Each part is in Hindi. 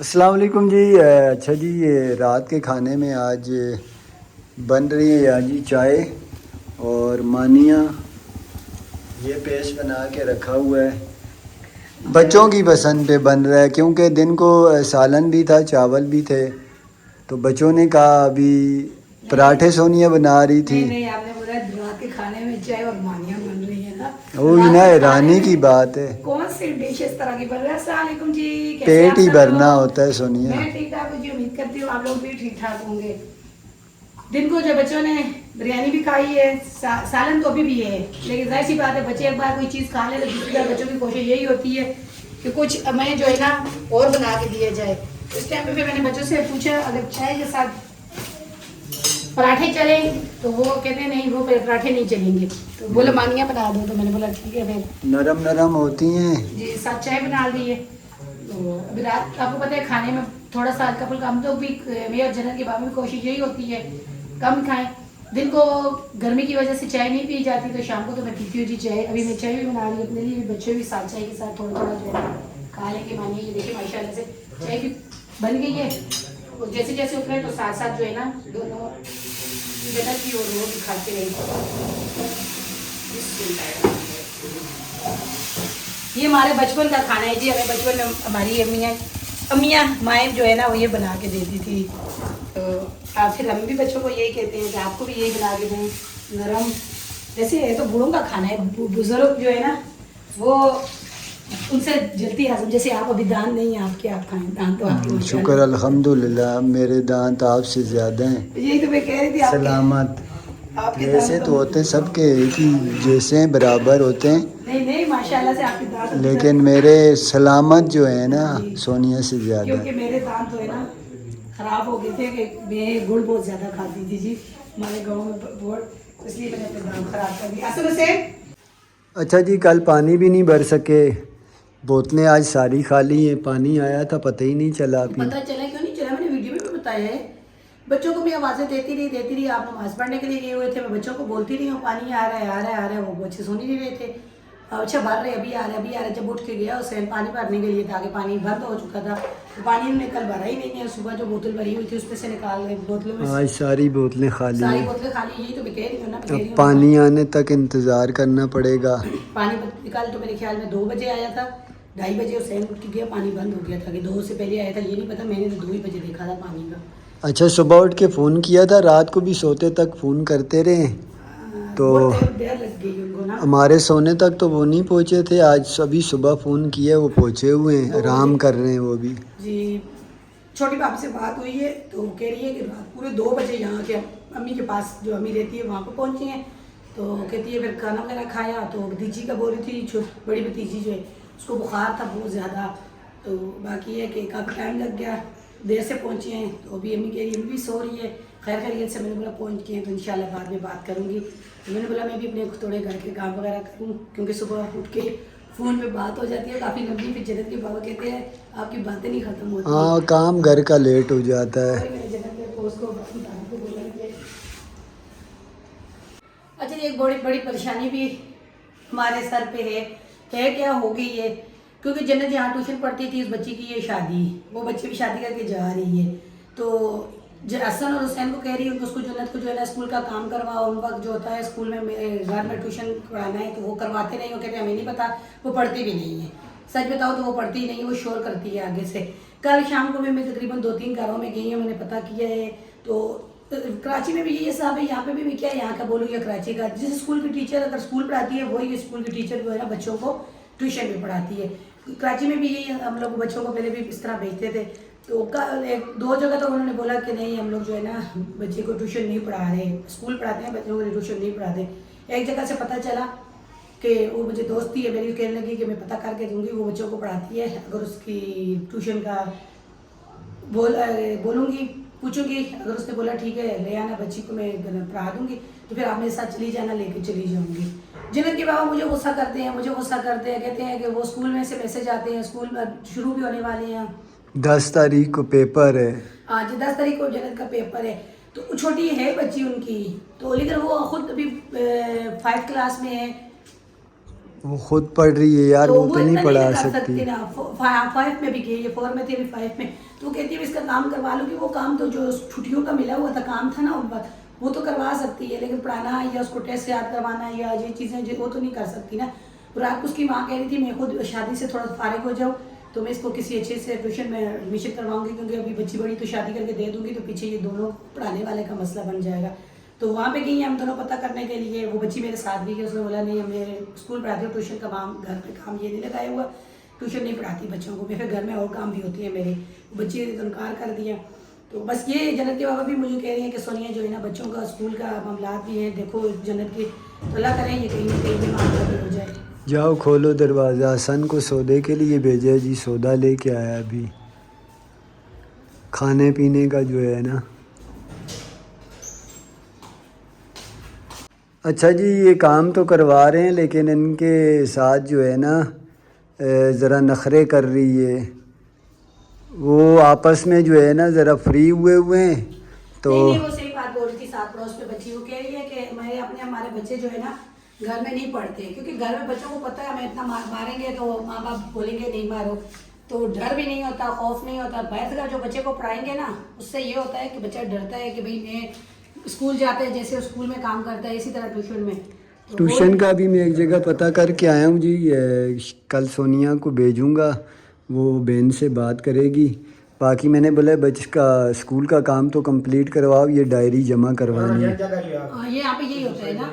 अस्सलाम वालेकुम जी। अच्छा जी, ये रात के खाने में आज बन रही है यार जी चाय और मानिया। ये पेस्ट बना के रखा हुआ है, बच्चों की पसंद पे बन रहा है क्योंकि दिन को सालन भी था, चावल भी थे। तो बच्चों ने कहा अभी नहीं पराठे सोनिया बना रही थी। नहीं नहीं, आपने बोला रात के खाने में चाय और मानिया बन रही है ना। वो ही रात ना के खाने हैरानी की में बात है, कौन सी डिश इस तरह की बन रही है। अस्सलाम वालेकुम जी, कैसे पेट आप ही सब भरना होता है लोग। सोनिया। मैं ठीक ठाक हूँ जी, उम्मीद करती हूँ आप लोग भी ठीक ठाक होंगे। दिन को जो बच्चों ने बिरयानी भी खाई है, सालन तो अभी भी है, लेकिन जाहिर सी बात है बच्चे एक बार कोई चीज़ खा ले तो दूसरी बार बच्चों की कोशिश यही होती है कि कुछ हमें जो है ना और बना के दिया जाए। उस टाइम पे फिर मैंने बच्चों से पूछा अगर चाय के साथ पराठे चले, तो वो कहते हैं नहीं वो पराठे नहीं चलेंगे, तो बोला मानिया बना दो। तो मैंने बोला ठीक है फिर नरम नरम होती हैं। जी साथ चाय बना दी है। तो अभी रात आपको पता है खाने में थोड़ा सा हल्का फुल्का, हम लोग भी मेरे और जनरल के बाबा में कोशिश यही होती है कम खाएं। दिन को गर्मी की वजह से चाय नहीं पी जाती, तो शाम को तो मैं पीती हूँ जी चाय। अभी मैं चाय भी बना रही हूँ अपने लिए भी, बच्चे भी साथ चाय के साथ थोड़ा थोड़ा जो है खा लेंगे। मानिए ये देखिए माशाल्लाह से चाय भी बन गई है। और जैसे जैसे उतरे तो साथ साथ जो है ना दोनों जनरल की और वो भी खाते रहे। ये हमारे बचपन का खाना है जी। हमें बचपन में हमारी अम्मियाँ माएँ जो है ना वो ये बना के देती थी। तो आप फिर हम भी बच्चों को यही कहते हैं कि आपको भी यही बना के दें नरम। जैसे ये तो बूढ़ों का खाना है, बुजुर्ग जो है ना वो उनसे जल्दी हजम। जैसे आप अभी दान नहीं है आपके, आप खाएं दान तो आपके शुक्र माशाल्लाह। अल्हम्दुलिल्लाह, मेरे दांत आपसे ज़्यादा हैं। यही तो मैं कह रही थी सलामत। आपके वैसे दांत तो तो होते सबके एक ही जैसे हैं, बराबर होते हैं, नहीं नहीं माशाल्लाह से आपके दांत अभी लेकिन तक मेरे सलामत जो है ना जी, सोनिया से ज़्यादा क्योंकि है। मेरे दांत तो है ना खराब हो गए थे कि मैं गुड़ बहुत ज्यादा खाती थी जी हमारे गांव में बहुत, इसलिए मैंने अपने दांत खराब कर दिया असल से। अच्छा जी, कल पानी भी नहीं भर सके, बोतलें आज सारी खाली हैं। पानी आया था पता ही नहीं चला अभी। पता चला क्यों नहीं चला, मैंने वीडियो में भी बताया है। बच्चों को भी आवाज़ें देती रही। आप नमाज पढ़ने के लिए गए हुए थे, मैं बच्चों को बोलती रही हूँ पानी आ रहा है आ रहा है आ रहा है, वो बच्चे सुन ही नहीं रहे थे। अच्छा भर रहे अभी आ रहा है अभी आ रहा है। जब उठ के गया उस पानी भरने के लिए था कि पानी बंद हो चुका था, तो पानी उन्होंने कल भरा ही नहीं है। सुबह जो बोतल भरी हुई थी उसमें से निकाल रहे बोतलों में आज सारी बोतलें खाली सारी हैं। बोतलें खाली। यही तो मैं कह रही हूँ ना, मैं कह अब रही हूँ पानी आने तक इंतज़ार करना पड़ेगा। पानी निकाल तो मेरे ख्याल में 2 बजे आया था, 2:30 बजे हुसैन उठ के गया, पानी बंद हो गया था कि 2 से पहले आया था ये नहीं पता। मैंने तो 2 ही बजे देखा था पानी का। अच्छा, सुबह उठ के फ़ोन किया था, रात को भी सोते तक फ़ोन करते रहे तो बहुत देर लग गई उनको ना। हमारे सोने तक तो वो नहीं पहुँचे थे। आज अभी सुबह फ़ोन किया, वो पहुँचे हुए हैं, 2 बजे आराम कर रहे हैं वो भी। जी। छोटी भाभी से बात हुई है तो कह रही है कि रात पूरे 2 बजे यहाँ के अम्मी के पास जो अम्मी रहती है वहाँ पर पहुँची हैं। तो कहती है फिर खाना वगैरह खाया, तो भतीजी का बोल रही थी, बड़ी भतीजी जो है उसको बुखार था बहुत ज़्यादा। तो बाकी है कि काफ़ी टाइम लग गया, देर से पहुँची हैं। तो अभी अम्मी कह रही है अम्मी भी सो रही है खैर खैरियत से। मैंने बोला पहुँच गए हैं तो इंशाल्लाह बाद में बात करूँगी। तो मैंने बोला मैं भी अपने थोड़े घर के काम वगैरह करूँ, क्योंकि सुबह उठ के फ़ोन पे बात हो जाती है काफ़ी लंबी। फिर जन्नत के बाबा कहते हैं आपकी बातें नहीं ख़त्म होती। हाँ, काम घर का लेट हो जाता है। वही मैंने जन्नत के दोस्त को बोला कि अच्छा एक बड़ी बड़ी परेशानी भी हमारे सर पे है क्या हो गई है, क्योंकि जन्नत जहाँ ट्यूशन पढ़ती थी उस बच्ची की ये शादी, वो बच्ची भी शादी करके जा रही है। तो हसन और हुसैन को कह रही हूँ कि उसको जन्नत को जो है ना स्कूल का काम करवाओ। उन वक्त जो होता है स्कूल में घर में ट्यूशन पढ़ाना है तो वो करवाते नहीं, वो कहते हैं हमें नहीं पता, वो पढ़ती भी नहीं है। सच बताओ तो वो पढ़ती ही नहीं है, वो शोर करती है आगे से। कल शाम को भी मैं तकरीबन 2-3 घरों में गई हूँ, मैंने पता किया है। तो कराची में भी ये साहब है, यहाँ पे भी क्या यहाँ का बोलूँ या कराची का, जिस स्कूल की टीचर अगर स्कूल पढ़ाती है वही स्कूल की टीचर जो है ना बच्चों को ट्यूशन भी पढ़ाती है। कराची में भी यही हम लोग बच्चों को पहले भी इस तरह भेजते थे। तो एक 2 जगह तो उन्होंने बोला कि नहीं हम लोग जो है ना बच्चे को ट्यूशन नहीं पढ़ा रहे, स्कूल पढ़ाते हैं बच्चों को ट्यूशन नहीं पढ़ाते। एक जगह से पता चला कि वो मुझे दोस्ती है मेरी, कहने लगी कि मैं पता करके दूंगी, वो बच्चों को पढ़ाती है। अगर उसकी ट्यूशन का बोलूँगी पूछूंगी, अगर उसने बोला ठीक है ले आना बच्ची को मैं पढ़ा दूंगी, तो फिर आप मेरे साथ चली जाना, लेके चली जाऊंगी। जन्नत के बाबा मुझे गुस्सा करते हैं, कहते हैं कि वो स्कूल में से मैसेज आते हैं, स्कूल में शुरू भी होने वाले हैं। 10 तारीख को पेपर है। आज 10 तारीख को जन्नत का पेपर है। तो छोटी है बच्ची उनकी, तो लेकिन वो खुद अभी 5 क्लास में है। वो खुद पढ़ रही है यार, वो तो नहीं इतना पढ़ा कर सकती। ना। 5 में भी गई है, 4 में थी, अभी 5 में। तो कहती है इसका काम करवा लो, कि वो काम तो जो छुट्टियों का मिला हुआ था काम था ना, वो तो करवा सकती है, लेकिन पढ़ाना या उसको टेस्ट याद करवाना या ये चीज़ें वो तो नहीं कर सकती ना। रात को उसकी माँ कह रही थी मैं खुद शादी से थोड़ा फारिग हो जाऊँ तो मैं इसको किसी अच्छे से ट्यूशन में एडमिशन करवाऊंगी, क्योंकि अभी बच्ची बड़ी तो शादी करके दे दूंगी तो पीछे ये दोनों पढ़ाने वाले का मसला बन जाएगा। तो वहाँ पे गई हम दोनों पता करने के लिए। वो बच्ची मेरे साथ भी गई, उसने बोला नहीं हमें स्कूल पढ़ाती हूँ, ट्यूशन का काम घर पे काम ये नहीं लगाया हुआ, ट्यूशन नहीं पढ़ाती बच्चों को, मैं फिर घर में और काम भी होती है मेरे। बच्ची ने तो इनकार कर दिया। तो बस ये जन्नत के बाबा भी मुझे कह रही हैं कि सोनिया जो है ना बच्चों का स्कूल का मामला भी हैं, देखो जन्नत की, तो अल्लाह करें ये कहीं ना कहीं भी मामला हो जाए। जाओ खोलो दरवाज़ा। हसन को सौदे के लिए भेजा है जी, सौदा लेके आया अभी, खाने पीने का जो है ना। अच्छा जी, ये काम तो करवा रहे हैं लेकिन इनके साथ जो है ना ज़रा नखरे कर रही है। वो आपस में जो है ना ज़रा फ्री हुए हैं तो नहीं वो सही बात बोल रही थी, साथ पड़ोस पे बच्ची वो कह रही है कि मैं अपने हमारे बच्चे जो है ना घर में नहीं पढ़ते, क्योंकि घर में बच्चों को पता है हमें इतना मारेंगे तो माँ बाप बोलेंगे नहीं मारो, तो डर भी नहीं होता, खौफ नहीं होता। बैठ कर जो बच्चे को पढ़ाएंगे ना उससे ये होता है कि बच्चा डरता है कि भाई मैं स्कूल जाते हैं जैसे स्कूल में काम करता है इसी तरह ट्यूशन में। तो ट्यूशन का भी मैं एक जगह पता करके आया हूँ जी। कल सोनिया को भेजूँगा, वो बहन से बात करेगी। बाकी मैंने बोला बच्चे का स्कूल का काम तो कंप्लीट करवाओ, ये डायरी जमा करवानी है। ये यहाँ पे यही होता है ना,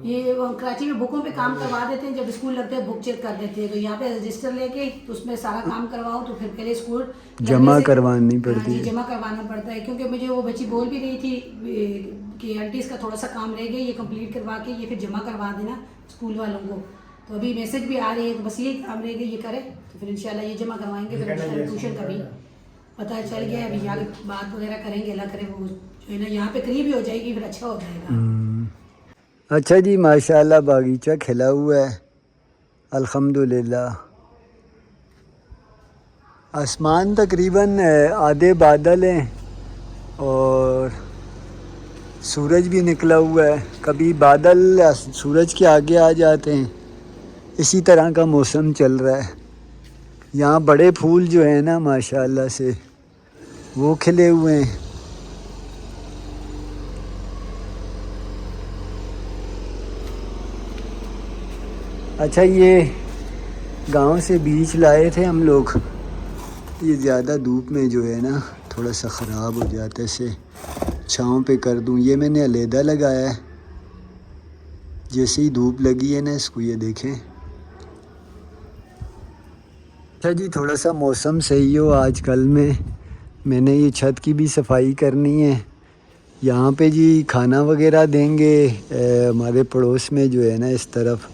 ये कराची में बुकों पे काम करवा देते हैं, जब स्कूल लगते हैं बुक चेक कर देते हैं, तो यहाँ पे रजिस्टर लेके तो उसमें सारा काम करवाओ तो फिर पहले स्कूल जमा करवानी पड़ती है। जमा करवाना पड़ता है। क्योंकि मुझे वो बच्ची बोल भी रही थी कि आंटी इसका थोड़ा सा काम रह गया, ये कंप्लीट करवा के ये फिर जमा करवा देना स्कूल वालों को। तो अभी मैसेज भी आ रही है, तो बस ये काम रह गया ये करे तो फिर इंशाल्लाह ये जमा करवाएंगे, फिर ट्यूशन का भी पता चल गया। अभी यहाँ बात वगैरह करेंगे, अल्लाह करे वो जो है ना यहाँ पे करीब ही हो जाएगी, फिर अच्छा हो जाएगा। अच्छा जी, माशाल्लाह बागीचा खिला हुआ है अल्हम्दुलिल्लाह। आसमान तकरीबन आधे बादल हैं और सूरज भी निकला हुआ है। कभी बादल सूरज के आगे आ जाते हैं, इसी तरह का मौसम चल रहा है। यहाँ बड़े फूल जो हैं ना माशाल्लाह से वो खिले हुए हैं। अच्छा, ये गांव से बीज लाए थे हम लोग। ये ज़्यादा धूप में जो है ना थोड़ा सा ख़राब हो जाता है, इसे छाँव पे कर दूँ। ये मैंने अलहदा लगाया है, जैसे ही धूप लगी है ना इसको ये देखें। अच्छा जी, थोड़ा सा मौसम सही हो आजकल में, मैंने ये छत की भी सफाई करनी है। यहाँ पे जी खाना वगैरह देंगे हमारे पड़ोस में जो है ना, इस तरफ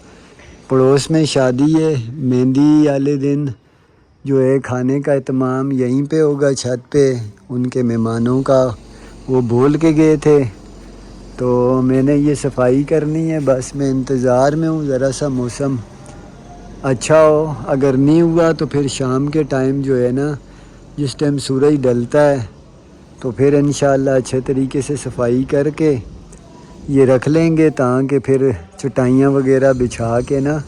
पड़ोस में शादी है, मेहंदी वाले दिन जो है खाने का एहतमाम यहीं पे होगा छत पे। उनके मेहमानों का वो बोल के गए थे, तो मैंने ये सफाई करनी है। बस मैं इंतज़ार में हूँ ज़रा सा मौसम अच्छा हो। अगर नहीं हुआ तो फिर शाम के टाइम जो है ना, जिस टाइम सूरज ढलता है तो फिर इंशाअल्लाह अच्छे तरीके से सफाई करके ये रख लेंगे, ताकि फिर चटाइयाँ वगैरह बिछा के ना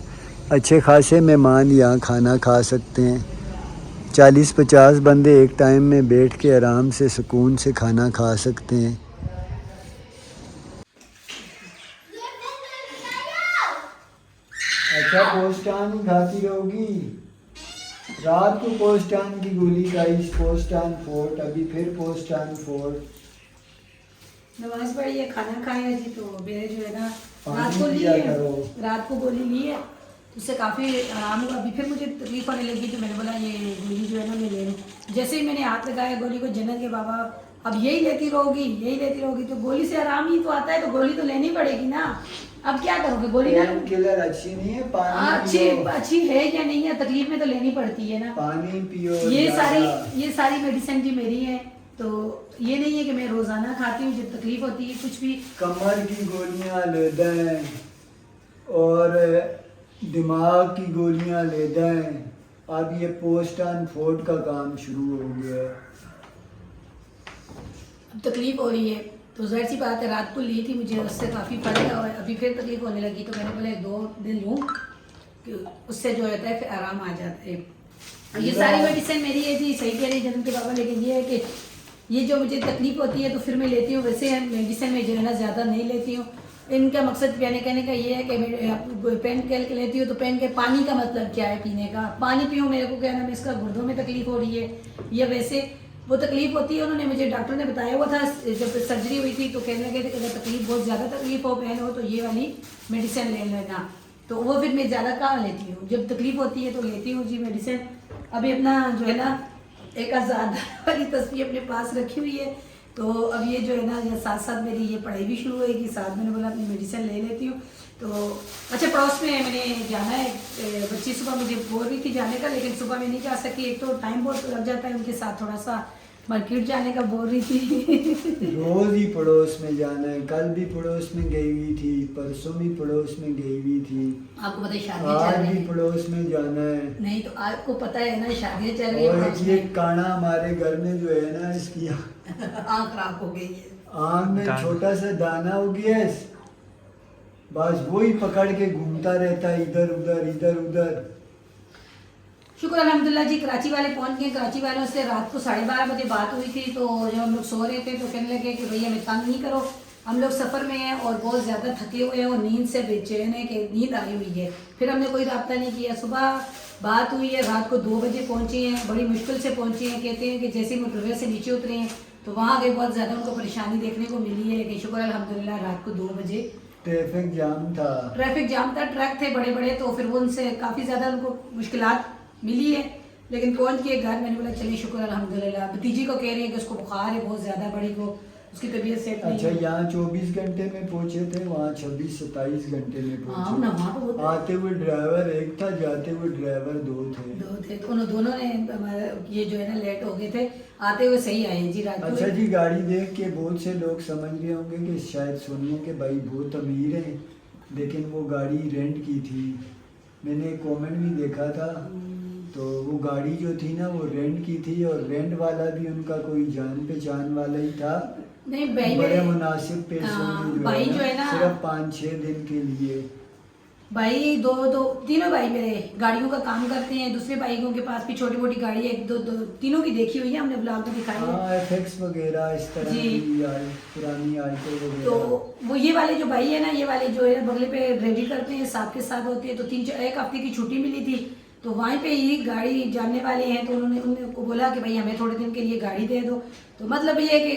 अच्छे खासे मेहमान यहाँ खाना खा सकते हैं। 40-50 बंदे एक टाइम में बैठ के आराम से सुकून से खाना खा सकते हैं। अच्छा, पोस्टान ही खाती रहोगी? रात को पोस्टान की गोली खाई, पोस्टान फोर्ट, अभी फिर पोस्टान फोर्ट। नमाज पढ़ी है, खाना खाया जी, तो मेरे जो है ना रात को गोली ली है, तो उससे काफ़ी आराम हुआ। अभी फिर मुझे तकलीफ होने लगी, तो मैंने बोला ये गोली जो है ना मैं ले लूँ। जैसे ही मैंने हाथ लगाया गोली को, जन्नत के बाबा अब यही लेती रहोगी, तो गोली से आराम ही तो आता है, तो गोली तो लेनी पड़ेगी ना। अब क्या करोगे, गोली ना किलर अच्छी नहीं है, पानी अच्छी है या नहीं है, तकलीफ में तो लेनी पड़ती है ना। पानी पियो। ये सारी मेडिसिन जी मेरी है, तो ये नहीं है कि मैं रोज़ाना खाती हूँ, जब तकलीफ होती है कुछ भी। कमर की गोलियाँ ले दें और दिमाग की गोलियाँ ले दें। अब ये पोस्टान फोर्ट का काम शुरू हो गया है। अब तकलीफ हो रही है तो ज़ाहिर सी बात है, रात को ली थी मुझे, उससे काफ़ी फर्क है और अभी फिर तकलीफ होने लगी, तो मैंने बोला 2 दिन लूँ कि उससे जो होता है फिर आराम आ जाता है। और ये सारी मेडिसिन मेरी ये थी, सही कह रही जन्म के बाबा, लेकिन ये है कि ये जो मुझे तकलीफ होती है तो फिर मैं लेती हूँ, वैसे मेडिसिन में जो है ना ज़्यादा नहीं लेती हूँ। इनका मकसद कहने का ये है कि मैं पेन कैल के लेती हूँ तो पेन के पानी का मतलब क्या है पीने का, पानी पीऊँ, मेरे को क्या है ना इसका गुर्दों में तकलीफ हो रही है या वैसे वो तकलीफ होती है। उन्होंने मुझे डॉक्टर ने बताया हुआ था जब सर्जरी हुई थी तो कहने लगे थे कि अगर तकलीफ बहुत ज़्यादा तकलीफ हो पेन हो तो ये वाली मेडिसिन ले लेना। तो वो फिर मैं ज़्यादा कहाँ लेती हूँ, जब तकलीफ होती है तो लेती हूँ जी मेडिसिन। अभी अपना जो है ना 1000 वाली तस्वीर अपने पास रखी हुई है, तो अब ये जो है ना ये साथ साथ मेरी ये पढ़ाई भी शुरू होएगी, साथ मैंने बोला अपनी मेडिसिन ले लेती हूँ। तो अच्छा पड़ोस में मैंने जाना है, बच्ची सुबह मुझे बोल रही थी जाने का, लेकिन सुबह मैं नहीं जा सकी, एक तो टाइम बहुत लग जाता है, उनके साथ थोड़ा सा मार्केट जाने का बोल रही थी। रोज ही पड़ोस में जाना है, कल भी पड़ोस में गई हुई थी, परसों भी पड़ोस में गई हुई थी, आपको पता है शादी आज चल भी रही है। पड़ोस में जाना है। नहीं तो आपको पता है ना शादी चल रही है और पड़ोस ये में। काना हमारे घर में जो है ना इसकी आँख खराब हो गई है। आँख में छोटा सा दाना हो गया है, बस वही पकड़ के घूमता रहता है इधर उधर इधर उधर। शुक्र अल्हम्दुलिल्लाह जी, कराची वाले पहुंच गए। कराची वालों से रात को 12:30 बजे बात हुई थी, तो जब हम लोग सो रहे थे तो कहने लगे कि भैया हमें तंग नहीं करो, हम लोग सफ़र में हैं और बहुत ज़्यादा थके हुए हैं और नींद से बेचैन है कि नींद आई हुई है। फिर हमने कोई रब्ता नहीं किया, सुबह बात हुई है, रात को 2 बजे पहुँचे हैं, बड़ी मुश्किल से पहुँचे हैं। कहते हैं कि जैसे ही मोटरवे से नीचे उतरे हैं तो वहाँ गए, बहुत ज़्यादा उनको परेशानी देखने को मिली है, लेकिन शुक्र अल्हम्दुलिल्लाह रात को 2 बजे ट्रैफिक जाम था, ट्रक थे बड़े बड़े, तो फिर वो उनसे काफ़ी ज़्यादा उनको मुश्किलात मिली है, लेकिन पहुंच गए घर। मैंने बोला चलिए शुक्र अल्हम्दुलिल्लाह। भतीजी को कह रही है कि उसको बुखार है बहुत ज़्यादा, बड़ी को उसकी तबीयत सेट नहीं अच्छा है। यहाँ 24 घंटे में पहुंचे थे, वहाँ 26-27 घंटे में हाँ ना, वहाँ तो पहुंचे। बहुत आते हुए ड्राइवर एक था, जाते हुए ड्राइवर 2 थे। दो थे, तो उन दोनों ने हमारा ये जो है ना लेट हो गए थे, आते हुए सही आए जी रात को। अच्छा जी, गाड़ी देख के बहुत से लोग समझ रहे होंगे कि शायद सोनिया के भाई बहुत अमीर हैं, लेकिन वो गाड़ी रेंट की थी। मैंने कमेंट भी देखा था, तो वो गाड़ी जो थी ना वो रेंट की थी, और रेंट वाला भी उनका कोई जान पहचान वाला ही था। नहीं भाई बड़े मेरे मुनासिब पैसों में भाई जो है ना सिर्फ 5-6 दिन के लिए। भाई दो तीनों भाई मेरे गाड़ियों का काम करते हैं, दूसरे भाइयों के पास भी छोटी मोटी गाड़ी है, एक दो तीनों की देखी हुई है हमने, ब्लॉग में दिखाई है। हाँ, एफएक्स वगैरह इस तरह जी। की पुरानी आइटम वगैरह। तो वो ये वाले जो भाई है ना, ये वाले जो है बगले पे रेडी करते हैं, साथ के साथ होते हैं। तो 1 हफ्ते की छुट्टी मिली थी, तो वहीं पे ही गाड़ी जानने वाले हैं, तो उनको बोला कि भाई हमें थोड़े दिन के लिए गाड़ी दे दो। तो मतलब ये है कि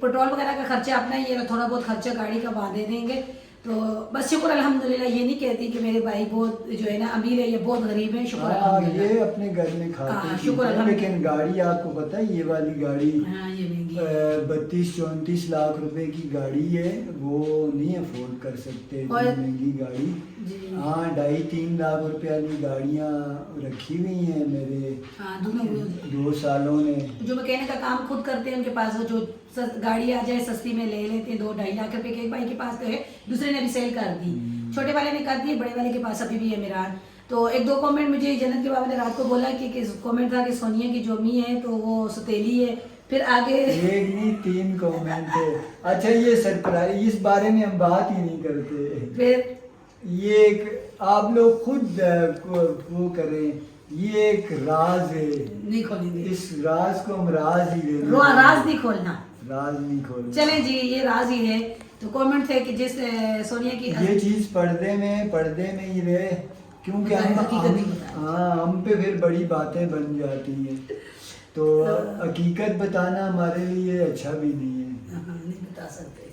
पेट्रोल वगैरह का खर्चा अपना ही है, थोड़ा बहुत खर्चा गाड़ी का वहाँ दे देंगे। तो बस शुक्र अल्हम्दुलिल्लाह, ये नहीं कहती कि मेरे भाई बहुत जो है ना अमीर है या बहुत गरीब है, शुक्र हाँ, अल्हम्दुलिल्लाह। ये अपने घर में खाते हाँ, पीते शुक्र हैं, अल्हम्दुलिल्लाह। लेकिन गाड़ी आपको पता है ये वाली गाड़ी हाँ ये महंगी है। 32-34 लाख रुपए की गाड़ी है, वो नहीं अफोर्ड कर सकते इतनी और- महंगी गाड़ी। जी हाँ, 2.5-3 लाख रुपए वाली गाड़ियाँ रखी हुई हैं मेरे हाँ, दोनों 2 सालों ने। जो मैकेनिक का काम खुद करते हैं, उनके पास वो जो गाड़ी आ जाए सस्ती में ले लेते हैं। 2-2.5 लाख रुपए के एक भाई के पास तो है, दूसरे ने भी सेल कर दी, छोटे वाले ने कर दी, बड़े वाले के पास अभी भी है मेरा। तो 1-2 कमेंट मुझे जन्नत के बाबा ने रात को बोला कि कमेंट था कि सोनिया की जो अम्मी है तो वो सतीली है। फिर आगे एक नहीं 3 कमेंट थे। अच्छा, ये सरप्राइज, इस बारे में हम बात ही नहीं करते। फिर ये एक आप लोग खुद वो करें, ये एक राज है, नहीं खोलेंगे, इस राज को हम राज ही ले राज नहीं खोलना, राज नहीं खोलना। चलें जी, ये राज ही है। तो कमेंट थे कि जिस सोनिया की ये चीज पर्दे में ही रहे, क्योंकि हकीकत नहीं बताते। हाँ, हम पे फिर बड़ी बातें बन जाती हैं, तो हकीकत बताना हमारे लिए अच्छा भी नहीं है। हाँ, नहीं बता सकते।